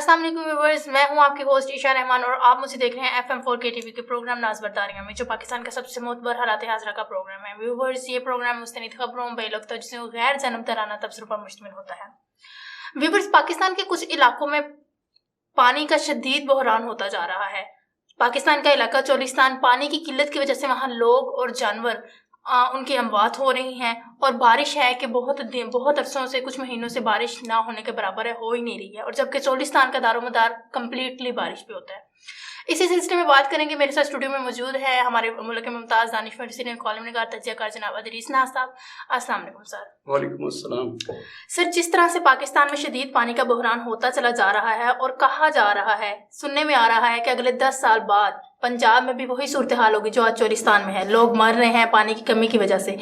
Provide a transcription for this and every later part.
السلام علیکم ویورز، میں ہوں آپ کی ہوسٹ عشاء رحمان اور آپ مجھے دیکھ رہے ہیں FM4K TV کے پروگرام ناز برداریاں میں، جو پاکستان کا سب سے معتبر حالات حاضرہ کا پروگرام ہے۔ ویورز، یہ پروگرام مستند خبروں، بے لگتا جس میں غیر جانب ترانہ تبصروں پر مشتمل ہوتا ہے۔ ویورز، پاکستان کے کچھ علاقوں میں پانی کا شدید بحران ہوتا جا رہا ہے۔ پاکستان کا علاقہ چولستان، پانی کی قلت کی وجہ سے وہاں لوگ اور جانور ان کی اموات ہو رہی ہیں، اور بارش ہے کہ بہت عرصوں سے، کچھ مہینوں سے بارش نہ ہونے کے برابر ہے، ہو ہی نہیں رہی ہے، اور جبکہ چولستان کا دار و مدار کمپلیٹلی بارش پہ ہوتا ہے۔ اسی سلسلے میں بات کریں گے، میرے ساتھ اسٹوڈیو میں موجود ہے ہمارے ملک کے ممتاز دانشور سینئر کالم نگار تجزیہ کار جناب ادریس ناز صاحب۔ السلام علیکم سر۔ وعلیکم السلام۔ سر، جس طرح سے پاکستان میں شدید پانی کا بحران ہوتا چلا جا رہا ہے اور کہا جا رہا ہے، سننے میں آ رہا ہے کہ اگلے 10 سال بعد پنجاب میں بھی وہی صورتحال ہوگی جو آج چولستان میں ہے، لوگ مر رہے ہیں پانی کی کمی کی وجہ سے،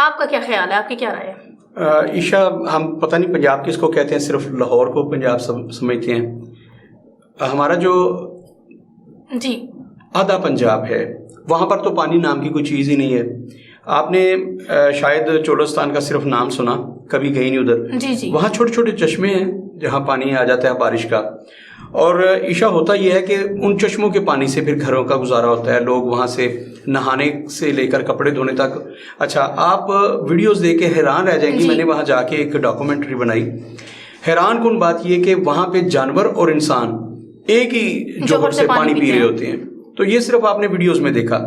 آپ کا کیا خیال ہے، آپ کی کیا رائے ہے؟ عشاء، ہم پتہ نہیں پنجاب کس کو کہتے ہیں، صرف لاہور کو پنجاب سمجھتے ہیں۔ ہمارا جو جی آدھا پنجاب ہے، وہاں پر تو پانی نام کی کوئی چیز ہی نہیں ہے۔ آپ نے شاید چولستان کا صرف نام سنا، کبھی گئی نہیں ادھر۔ جی وہاں چھوٹے چھوٹے چشمے ہیں جہاں پانی آ جاتا ہے بارش کا، اور عشاء ہوتا یہ ہے کہ ان چشموں کے پانی سے پھر گھروں کا گزارا ہوتا ہے، لوگ وہاں سے نہانے سے لے کر کپڑے دھونے تک۔ اچھا، آپ ویڈیوز دیکھ کے حیران رہ جائیں گی۔ میں نے وہاں جا کے ایک ڈاکومنٹری بنائی، حیران کن بات یہ کہ وہاں پہ جانور اور انسان ایک ہی جوہر سے پانی پی رہے ہوتے ہیں۔ تو یہ صرف آپ نے ویڈیوز میں دیکھا،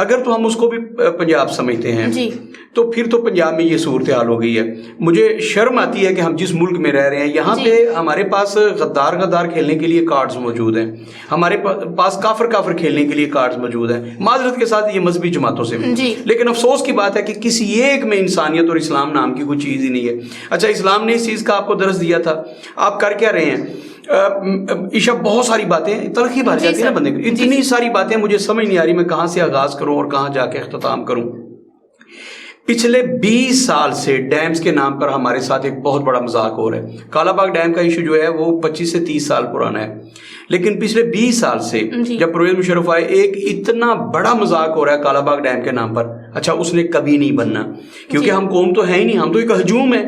اگر تو ہم اس کو بھی پنجاب سمجھتے ہیں تو پھر تو پنجاب میں یہ صورتحال ہو گئی ہے۔ مجھے شرم آتی ہے کہ ہم جس ملک میں رہ رہے ہیں، یہاں پہ ہمارے پاس غدار کھیلنے کے لیے کارڈز موجود ہیں، ہمارے پاس کافر کھیلنے کے لیے کارڈز موجود ہیں، معذرت کے ساتھ یہ مذہبی جماعتوں سے بھی۔ لیکن افسوس کی بات ہے کہ کسی ایک میں انسانیت اور اسلام نام کی کوئی چیز ہی نہیں ہے۔ اچھا، اسلام نے اس چیز کا آپ کو درس دیا تھا، آپ کر کیا رہے ہیں؟ عشاء، بہت ساری باتیں تلخی بھر جاتی ہے نا بندے کو، اتنی ساری باتیں مجھے سمجھ نہیں آ رہی میں کہاں سے آغاز کروں اور کہاں جا کے اختتام کروں۔ پچھلے 20 سال سے ڈیمز کے نام پر ہمارے ساتھ ایک بہت بڑا مذاق ہو رہا ہے۔ کالا باغ ڈیم کا ایشو جو ہے وہ 25 سے 30 سال پرانا ہے، لیکن پچھلے 20 سال سے جب پرویز مشرف آئے، ایک اتنا بڑا مذاق ہو رہا ہے کالا باغ ڈیم کے نام پر۔ اچھا، اس نے کبھی نہیں بننا، کیونکہ ہم قوم تو ہے ہی نہیں، ہم تو ایک ہجوم ہے۔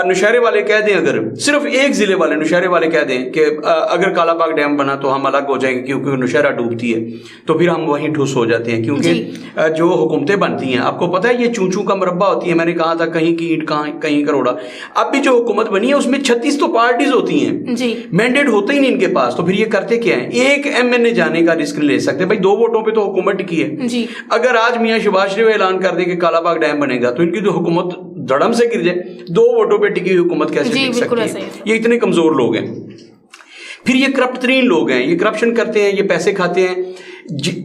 نوشہرے والے کہہ دیں، اگر صرف ایک ضلع والے نوشہرے والے کہہ دیں کہ اگر کالا باغ ڈیم بنا تو ہم الگ ہو جائیں گے کیونکہ نوشہرہ ڈوبتی ہے، تو پھر ہم وہیں ٹھوس ہو جاتے ہیں، کیونکہ جو حکومتیں بنتی ہیں، آپ کو پتہ ہے یہ چونچوں کا مربع ہوتی ہے۔ میں نے کہا تھا کہیں کی اینٹ کہیں کروڑا۔ اب بھی جو حکومت بنی ہے اس میں 36 تو پارٹیز ہوتی ہیں، مینڈیٹ ہوتا ہی نہیں ان کے پاس، تو پھر یہ کرتے کیا ہیں؟ ایک MNA جانے کا رسک نہیں لے سکتے بھائی، 2 ووٹوں پہ تو حکومت ٹکی ہے۔ اگر آج میاں شہباز شریف اعلان کر دے کہ کالا باغ ڈیم بنے گا تو ان کی تو حکومت دڑم سے گر جائے۔ 2 ووٹوں پہ ٹکی ہوئی حکومت کیسے ٹک سکتی ہے؟ یہ اتنے کمزور لوگ ہیں۔ پھر یہ کرپٹ ترین لوگ ہیں، یہ کرپشن کرتے ہیں، یہ پیسے کھاتے ہیں۔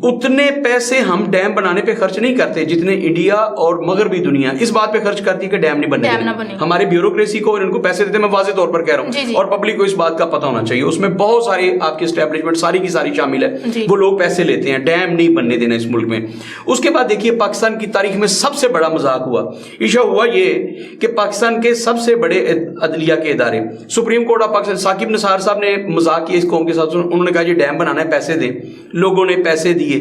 اتنے پیسے ہم ڈیم بنانے پہ خرچ نہیں کرتے جتنے انڈیا اور مغربی دنیا اس بات پہ خرچ کرتی ہے کہ ڈیم نہیں بنے۔ ہمارے بیوروکریسی کو اور ان کو پیسے دیتے، میں واضح طور پر کہہ رہا ہوں، اور پبلک کو اس بات کا پتہ ہونا چاہیے، اس میں بہت ساری آپ کی اسٹیبلشمنٹ ساری کی ساری شامل ہے، وہ لوگ پیسے لیتے ہیں، ڈیم نہیں بننے دینا اس ملک میں۔ اس کے بعد دیکھیے، پاکستان کی تاریخ میں سب سے بڑا مذاق ہوا یہ کہ پاکستان کے سب سے بڑے عدلیہ کے ادارے، Supreme Court of Pakistan, Saqib Nisar صاحب نے مذاق کیا اس قوم کے ساتھ، انہوں نے کہا یہ ڈیم بنانا ہے، پیسے دیں، لوگوں نے پیسے دیے۔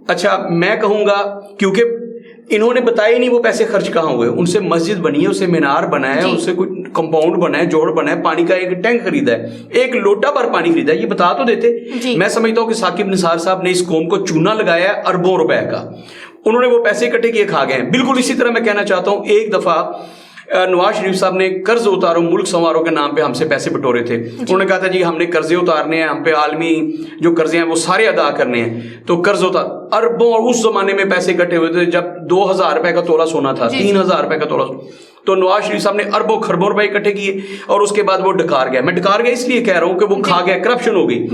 اچھا، میں کہوں گا کیونکہ انہوں نے بتایا ہی نہیں وہ پیسے خرچ کہاں ہوئے، ان سے مسجد بنی ہے، اسے مینار بنا ہے، اس سے کوئی کمپاؤنڈ بنا ہے، جوڑ بنا ہے، پانی کا ایک ٹینک خریدا ہے، ایک لوٹا پر پانی خریدا ہے، یہ بتا تو دیتے۔ میں سمجھتا ہوں کہ ثاقب نثار صاحب نے اس قوم کو چونا لگایا ہے اربوں روپے کا، انہوں نے وہ پیسے اکٹھے کیے، کھا گئے ہیں۔ بالکل اسی طرح میں کہنا چاہتا ہوں، ایک دفعہ نواز شریف صاحب نے قرض اتارو ملک سنوارو کے نام پہ ہم سے پیسے بٹورے تھے۔ انہوں نے کہا تھا جی ہم نے قرضے اتارنے ہیں، ہم پہ عالمی جو قرضے ہیں وہ سارے ادا کرنے ہیں، تو قرض اربوں، اور اس زمانے میں پیسے اکٹھے ہوئے تھے جب 2000 روپے کا تولہ سونا تھا، 3000 روپے کا تولہ، تو نواز شریف صاحب نے اربوں خربوں روپے اکٹھے کیے، اور اس کے بعد وہ ڈکار گیا۔ میں ڈکار گیا اس لیے کہہ رہا ہوں کہ وہ کھا گیا، کرپشن ہو گئی،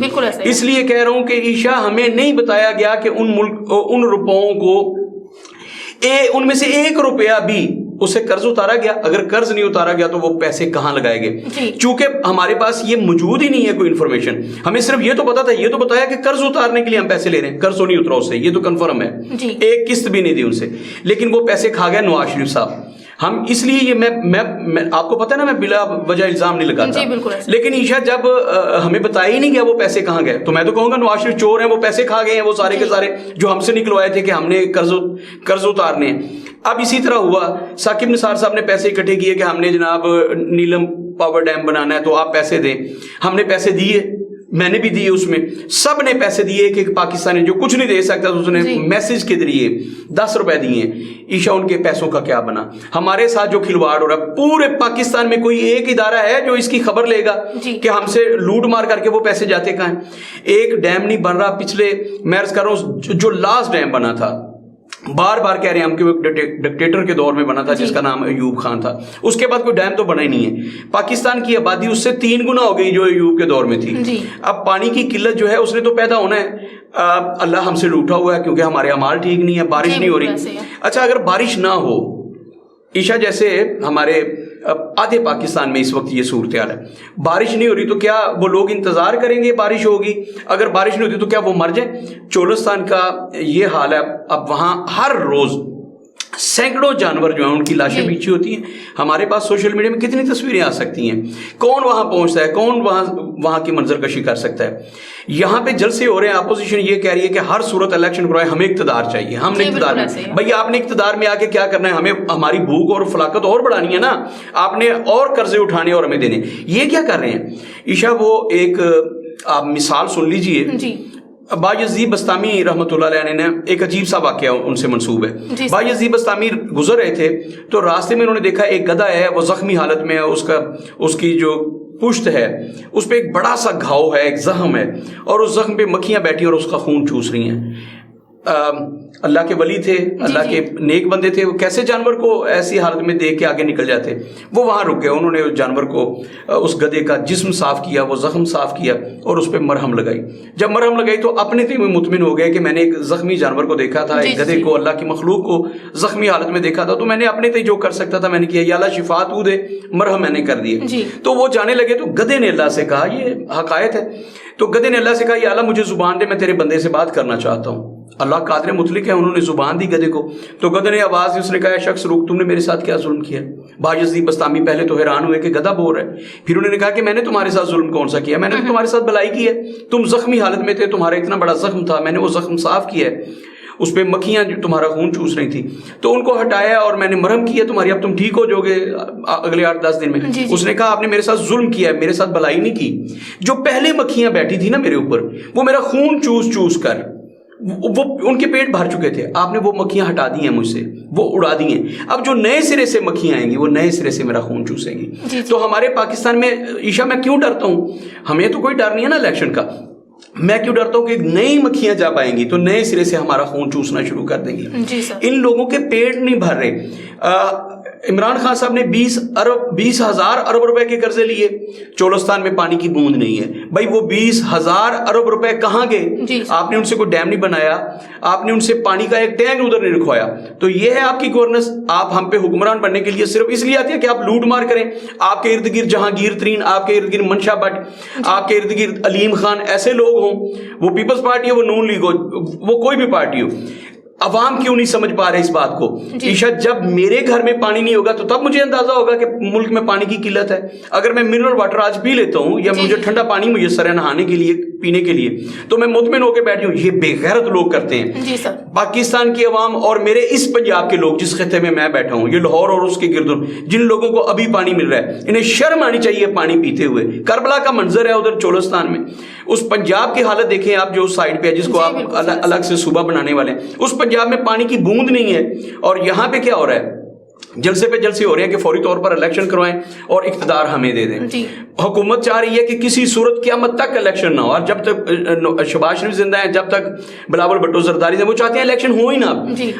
اس لیے کہہ رہا ہوں کہ عشاء ہمیں نہیں بتایا گیا کہ ان روپوں کو ان میں سے 1 روپیہ بھی اسے قرض اتارا گیا۔ اگر قرض نہیں اتارا گیا تو وہ پیسے کہاں لگائے گئے؟ چونکہ ہمارے پاس یہ موجود ہی نہیں ہے کوئی انفارمیشن، ہمیں صرف یہ تو پتا تھا، یہ تو بتایا کہ قرض اتارنے کے لیے ہم پیسے لے رہے ہیں، قرض تو نہیں اترا اس سے، یہ تو کنفرم ہے، ایک قسط بھی نہیں دی ان سے، لیکن وہ پیسے کھا گیا نواز شریف صاحب۔ ہم اس لیے یہ میں آپ کو پتہ ہے نا، میں بلا وجہ الزام نہیں لگاتا، لیکن عشاء جب ہمیں بتایا ہی نہیں گیا وہ پیسے کہاں گئے، تو میں تو کہوں گا نواز شریف چور ہیں، وہ پیسے کھا گئے ہیں، وہ سارے کے سارے جو ہم سے نکلوائے تھے کہ ہم نے قرض اتارنے ہیں۔ اب اسی طرح ہوا، ثاقب نثار صاحب نے پیسے اکٹھے کیے کہ ہم نے جناب نیلم پاور ڈیم بنانا ہے تو آپ پیسے دیں، ہم نے پیسے دیے، میں نے بھی دیے, اس میں سب نے پیسے دیے. کہ پاکستانی جو کچھ نہیں دے سکتا اس نے میسج کے ذریعے 10 روپے دیے. عشاء ان کے پیسوں کا کیا بنا؟ ہمارے ساتھ جو کھلواڑ ہو رہا ہے, پورے پاکستان میں کوئی ایک ادارہ ہے جو اس کی خبر لے گا کہ ہم سے لوٹ مار کر کے وہ پیسے جاتے کہاں ہیں؟ ایک ڈیم نہیں بن رہا. پچھلے میں عرض کر رہا ہوں جو لاسٹ ڈیم بنا تھا, بار بار کہہ رہے ہیں ہم کہ وہ ڈکٹیٹر کے دور میں بنا تھا جس کا نام ایوب خان تھا, اس کے بعد کوئی ڈیم تو بنا ہی نہیں ہے. پاکستان کی آبادی اس سے 3 گنا ہو گئی جو ایوب کے دور میں تھی. اب پانی کی قلت جو ہے اس نے تو پیدا ہونا ہے. اللہ ہم سے لوٹا ہوا ہے کیونکہ ہمارے اعمال ٹھیک نہیں ہے, بارش نہیں ہو رہی. اچھا اگر بارش نہ ہو, عشاء جیسے ہمارے آدھے پاکستان میں اس وقت یہ صورتحال ہے, بارش نہیں ہو رہی تو کیا وہ لوگ انتظار کریں گے بارش ہوگی؟ اگر بارش نہیں ہوتی تو کیا وہ مر جائیں؟ چولستان کا یہ حال ہے. اب وہاں ہر روز سینکڑوں جانور جو ہیں ان کی لاشیں بیچی ہوتی ہیں. ہمارے پاس سوشل میڈیا میں کتنی تصویریں آ سکتی ہیں. کون وہاں پہنچتا ہے, کون وہاں کی منظر کشی کر سکتا ہے؟ یہاں پہ جلسے ہو رہے ہیں, اپوزیشن یہ کہہ رہی ہے کہ ہر صورت الیکشن کروائے, ہمیں اقتدار چاہیے. ہم نے اقتدار میں, بھائی آپ نے اقتدار میں آ کے کیا کرنا ہے؟ ہمیں ہماری بھوک اور فلاکت اور بڑھانی ہے نا. آپ نے اور قرضے اٹھانے اور ہمیں دینے. یہ کیا کر رہے ہیں عشاء؟ وہ ایک آپ مثال سن لیجئے. بایزید بستامی رحمۃ اللہ علیہ نے ایک عجیب سا واقعہ ان سے منسوب ہے. بایزید بستامی گزر رہے تھے تو راستے میں انہوں نے دیکھا ایک گدھا ہے, وہ زخمی حالت میں ہے, اس کی جو پشت ہے اس پہ ایک بڑا سا گھاؤ ہے, ایک زخم ہے, اور اس زخم پہ مکھیاں بیٹھی اور اس کا خون چوس رہی ہیں. اللہ کے ولی تھے, اللہ کے نیک بندے تھے, وہ کیسے جانور کو ایسی حالت میں دیکھ کے آگے نکل جاتے؟ وہ وہاں رک گئے, انہوں نے اس جانور کو, اس گدھے کا جسم صاف کیا, وہ زخم صاف کیا اور اس پہ مرہم لگائی. جب مرہم لگائی تو اپنے دل میں مطمئن ہو گئے کہ میں نے ایک زخمی جانور کو دیکھا تھا, ایک گدھے کو, اللہ کی مخلوق کو زخمی حالت میں دیکھا تھا, تو میں نے اپنے تے جو کر سکتا تھا میں نے کیا, یا اللہ شفا تو دے, مرہم میں نے کر دیے. تو وہ جانے لگے تو گدھے نے اللہ سے کہا, یہ حقائق ہے, تو گدھے نے اللہ سے کہا یا اللہ مجھے زبان دے, میں تیرے بندے سے بات کرنا چاہتا ہوں. اللہ قادر مطلق ہے, انہوں نے زبان دی گدھے کو. تو گدھے نے آواز دی, اس نے کہا شخص رک, تم نے میرے ساتھ کیا ظلم کیا؟ بایزید بستامی پہلے تو حیران ہوئے کہ گدھا بول رہا ہے, پھر انہوں نے کہا کہ میں نے تمہارے ساتھ ظلم کون سا کیا؟ میں نے تمہارے ساتھ بھلائی کی ہے, تم زخمی حالت میں تھے, تمہارا اتنا بڑا زخم تھا, میں نے وہ زخم صاف کیا ہے, اس پہ مکھیاں جو تمہارا خون چوس رہی تھی تو ان کو ہٹایا اور میں نے مرہم کیا تمہاری, اب تم ٹھیک ہو جاؤ گے اگلے 8-10 دن میں. اس نے کہا آپ نے میرے ساتھ ظلم کیا ہے, میرے ساتھ بھلائی نہیں کی. جو پہلے مکھیاں بیٹھی تھی نا میرے اوپر, وہ میرا خون چوس چوس کر وہ ان کے پیٹ بھر چکے تھے, آپ نے وہ مکھیاں ہٹا دی ہیں مجھ سے, وہ اڑا دی ہیں. اب جو نئے سرے سے مکھیاں آئیں گی وہ نئے سرے سے میرا خون چوسیں گی. تو ہمارے پاکستان میں عشاء میں کیوں ڈرتا ہوں؟ ہمیں تو کوئی ڈر نہیں ہے نا الیکشن کا. میں کیوں ڈرتا ہوں کہ نئی مکھیاں جب آئیں گی تو نئے سرے سے ہمارا خون چوسنا شروع کر دیں گی. ان لوگوں کے پیٹ نہیں بھر رہے. عمران خان صاحب نے 20,000 ارب روپے کے قرضے لیے, چولستان میں پانی کی بوند نہیں ہے. بھائی وہ 20,000 ارب روپے کہاں گئے؟ آپ نے ان سے کوئی ڈیم نہیں بنایا, آپ نے ان سے پانی کا ایک ٹینک ادھر نہیں رکھوایا. تو یہ ہے آپ کی گورننس. آپ ہم پہ حکمران بننے کے لیے صرف اس لیے آتی ہے کہ آپ لوٹ مار کریں. آپ کے ارد گرد جہانگیر ترین, آپ کے ارد گرد منشا بٹ, آپ کے ارد گرد علیم خان, ایسے لوگ ہوں, وہ پیپلز پارٹی ہو, وہ نون لیگ ہو, وہ کوئی بھی پارٹی ہو. عوام کیوں نہیں سمجھ پا رہے اس بات کو؟ عشاء جب میرے گھر میں پانی نہیں ہوگا تو تب مجھے اندازہ ہوگا کہ ملک میں پانی کی قلت ہے. اگر میں منرل واٹر آج پی لیتا ہوں یا مجھے ٹھنڈا پانی میسر ہے نہانے کے لیے, پینے کے لیے, تو میں مطمئن ہو کے بیٹھی ہوں. یہ بے غیرت لوگ کرتے ہیں. پاکستان کی عوام اور میرے اس پنجاب کے لوگ جس خطے میں بیٹھا ہوں, یہ لاہور اور اس کے گرد, جن لوگوں کو ابھی پانی مل رہا ہے, انہیں شرم آنی چاہیے پانی پیتے ہوئے. کربلا کا منظر ہے ادھر چولستان میں. اس پنجاب کی حالت دیکھیں آپ جو اس سائڈ پہ ہے, جس کو آپ الگ سے صوبہ بنانے والے ہیں, اس پنجاب میں پانی کی بوند نہیں ہے. اور یہاں پہ کیا ہو رہا ہے؟ جلسے پہ جلسے ہو رہے ہیں کہ فوری طور پر الیکشن کروائیں اور اقتدار ہمیں دے دیں. حکومت چاہ رہی ہے کہ کسی صورت قیامت تک الیکشن نہ ہو, اور جب تک شہباز شریف زندہ ہیں, جب تک بلاول بھٹو زرداری ہیں, وہ چاہتے ہیں الیکشن ہو ہی نہ.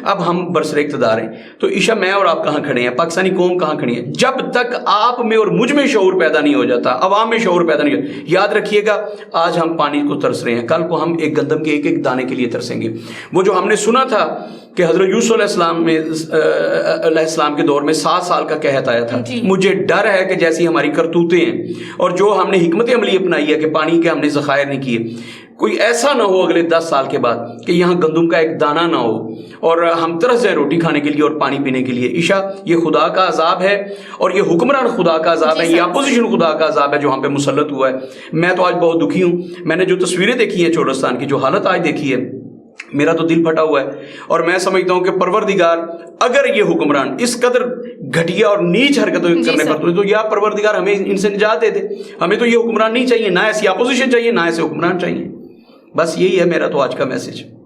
اب ہم برسر اقتدار ہیں. تو عشاء میں اور آپ کہاں کھڑے ہیں, پاکستانی قوم کہاں کھڑی ہے؟ جب تک آپ میں اور مجھ میں شعور پیدا نہیں ہو جاتا, عوام میں شعور پیدا نہیں ہوتا. یاد رکھیے گا, آج ہم پانی کو ترس رہے ہیں, کل کو ہم ایک گندم کے ایک ایک دانے کے لیے ترسیں گے. وہ جو ہم نے سنا تھا کہ حضرت یوسف علیہ السلام کے دور میں 7 سال کا قحط آیا تھا, مجھے ڈر ہے کہ جیسی ہماری کرتوتیں ہیں اور جو ہم نے حکمت عملی اپنائی ہے کہ پانی کے ہم نے ذخائر نہیں کیے, کوئی ایسا نہ ہو اگلے 10 سال کے بعد کہ یہاں گندم کا ایک دانہ نہ ہو اور ہم ترس جائیں روٹی کھانے کے لیے اور پانی پینے کے لیے. عشاء یہ خدا کا عذاب ہے اور یہ حکمران خدا کا عذاب ہے, یہ اپوزیشن خدا کا عذاب ہے جو ہم پہ مسلط ہوا ہے. میں تو آج بہت دکھی ہوں. میں نے جو تصویریں دیکھی ہیں چولستان کی, جو حالت آج دیکھی ہے, میرا تو دل پھٹا ہوا ہے. اور میں سمجھتا ہوں کہ پروردگار اگر یہ حکمران اس قدر گھٹیا اور نیچ حرکتوں کرنے پر تو یا پروردگار ہمیں ان سے نجات دے دے. ہمیں تو یہ حکمران نہیں چاہیے, نہ ایسی اپوزیشن چاہیے, نہ ایسے حکمران چاہیے. بس یہی ہے میرا تو آج کا میسج.